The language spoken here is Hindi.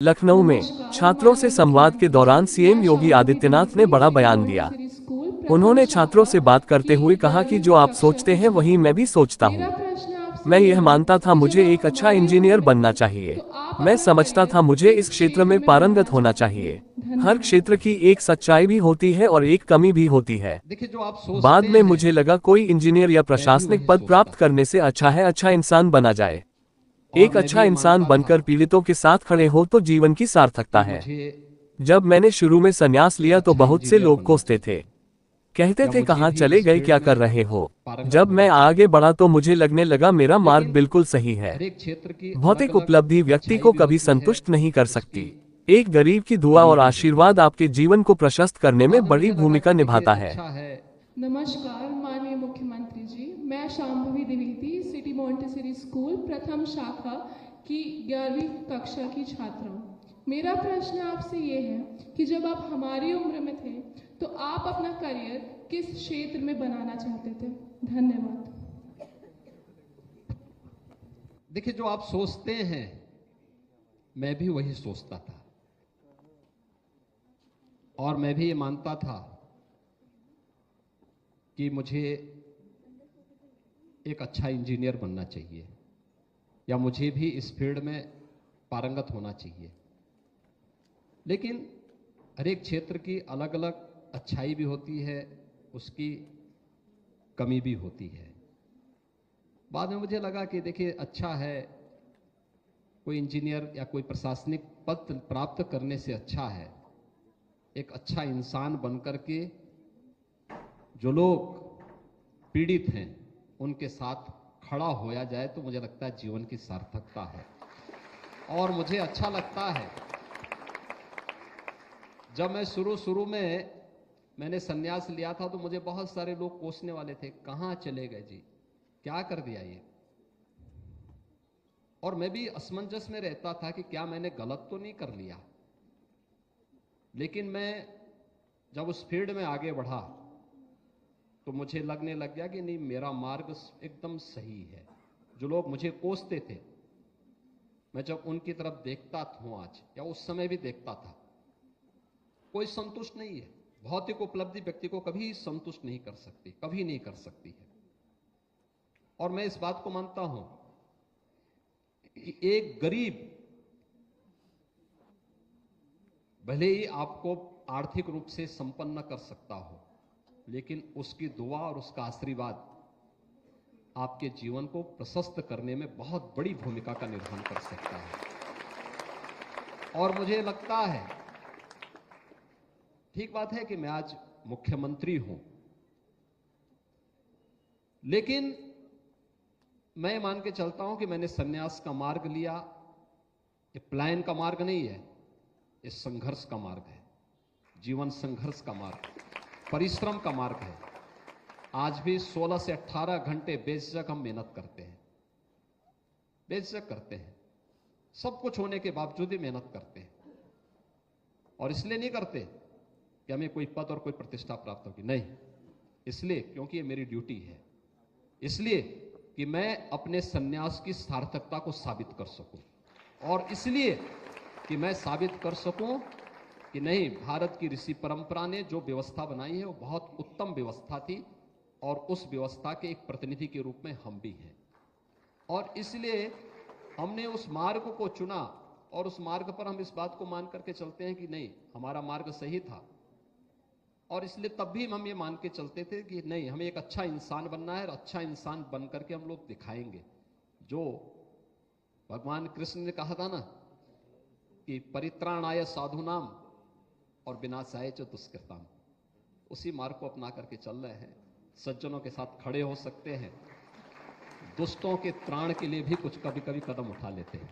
लखनऊ में छात्रों से संवाद के दौरान सीएम योगी आदित्यनाथ ने बड़ा बयान दिया। उन्होंने छात्रों से बात करते हुए कहा कि जो आप सोचते हैं वही मैं भी सोचता हूँ। मैं यह मानता था मुझे एक अच्छा इंजीनियर बनना चाहिए। मैं समझता था मुझे इस क्षेत्र में पारंगत होना चाहिए। हर क्षेत्र की एक सच्चाई भी होती है और एक कमी भी होती है। देखिए, जो आप सोचते बाद में हैं मुझे लगा कोई इंजीनियर या मैं भी प्रशासनिक वही पद सोचता प्राप्त था करने से अच्छा है अच्छा इंसान बना जाए। और एक मैं भी अच्छा ये इंसान मानता था बनकर पीड़ितों के साथ खड़े हो तो जीवन की सार्थकता कि है। मुझे जब मैंने शुरू में संन्यास एक लिया तो अच्छा बहुत से इंजीनियर लोग बनना कोसते थे। चाहिए कहते या थे मुझे कहाँ भी चले इस गए, फील्ड क्या कर में रहे हो। पारंगत जब होना मैं चाहिए। आगे बढ़ा तो मुझे लगने लगा मेरा मार्ग लेकिन बिल्कुल सही है। हर एक क्षेत्र की अलग भौतिक अलग उपलब्धि व्यक्ति अच्छाई को भी कभी होती है, संतुष्ट नहीं कर उसकी सकती। एक गरीब की दुआ कमी और भी होती आशीर्वाद है। आपके जीवन को प्रशस्त करने में बाद में बड़ी मुझे लगा भूमिका कि देखिए, निभाता है। अच्छा है। नमस्कार माननीय मुख्यमंत्री जी, मैं Shambhavi Dwivedi city Montessori school प्रथम शाखा की 11वीं कक्षा की छात्रा हूँ। मेरा प्रश्न आपसे ये है कि जब आप हमारी उम्र में थे तो आप अपना करियर किस क्षेत्र में बनाना चाहते थे? धन्यवाद। देखिए, जो आप सोचते हैं मैं भी वही सोचता था और मैं भी ये मानता था कि मुझे एक अच्छा इंजीनियर बनना चाहिए या मुझे भी इस फील्ड में पारंगत होना चाहिए। लेकिन हर एक क्षेत्र की अलग अलग अच्छाई भी होती है, उसकी कमी भी होती है। बाद में मुझे लगा कि देखिए, अच्छा है कोई इंजीनियर या कोई प्रशासनिक पद प्राप्त करने से अच्छा है एक अच्छा इंसान बनकर के जो लोग पीड़ित हैं उनके साथ खड़ा होया जाए तो मुझे लगता है जीवन की सार्थकता है। और मुझे अच्छा लगता है, जब मैं शुरू में मैंने संन्यास लिया था तो मुझे बहुत सारे लोग कोसने वाले थे, कहाँ चले गए जी, क्या कर दिया ये। और मैं भी असमंजस में रहता था कि क्या मैंने गलत तो नहीं कर लिया। लेकिन मैं जब उस फील्ड में आगे बढ़ा तो मुझे लगने लग गया कि नहीं, मेरा मार्ग एकदम सही है। जो लोग मुझे कोसते थे, मैं जब उनकी तरफ देखता हूं आज या उस समय भी देखता था, कोई संतुष्ट नहीं है। भौतिक उपलब्धि व्यक्ति को कभी संतुष्ट नहीं कर सकती, कभी नहीं कर सकती है। और मैं इस बात को मानता हूं कि एक गरीब भले ही आपको आर्थिक रूप से संपन्न कर सकता हो, लेकिन उसकी दुआ और उसका आशीर्वाद आपके जीवन को प्रशस्त करने में बहुत बड़ी भूमिका का निर्वहन कर सकता है। और मुझे लगता है, ठीक बात है कि मैं आज मुख्यमंत्री हूं, लेकिन मैं मान के चलता हूं कि मैंने संन्यास का मार्ग लिया। ये प्लान का मार्ग नहीं है, ये संघर्ष का मार्ग है। जीवन संघर्ष का मार्ग, परिश्रम का मार्ग है। आज भी 16 से 18 घंटे बेझिझक हम मेहनत करते हैं, बेझिझक करते हैं, सब कुछ होने के बावजूद भी मेहनत करते हैं। और इसलिए नहीं करते कि हमें कोई पद और कोई प्रतिष्ठा प्राप्त होगी, नहीं, इसलिए क्योंकि ये मेरी ड्यूटी है, इसलिए कि मैं अपने संन्यास की सार्थकता को साबित कर सकूं, और इसलिए कि मैं साबित कर सकूं कि नहीं, भारत की ऋषि परंपरा ने जो व्यवस्था बनाई है वो बहुत उत्तम व्यवस्था थी और उस व्यवस्था के एक प्रतिनिधि के रूप में हम भी हैं। और इसलिए हमने उस मार्ग को चुना और उस मार्ग पर हम इस बात को मान करके चलते हैं कि नहीं, हमारा मार्ग सही था। और इसलिए तब भी हम ये मान के चलते थे कि नहीं, हमें एक अच्छा इंसान बनना है और अच्छा इंसान बन करके हम लोग दिखाएंगे। जो भगवान कृष्ण ने कहा था ना कि परित्राणाय साधुनाम और विनाशाय च दुष्कृताम, उसी मार्ग को अपना करके चल रहे हैं। सज्जनों के साथ खड़े हो सकते हैं, दुष्टों के त्राण के लिए भी कुछ कभी कभी कदम उठा लेते हैं।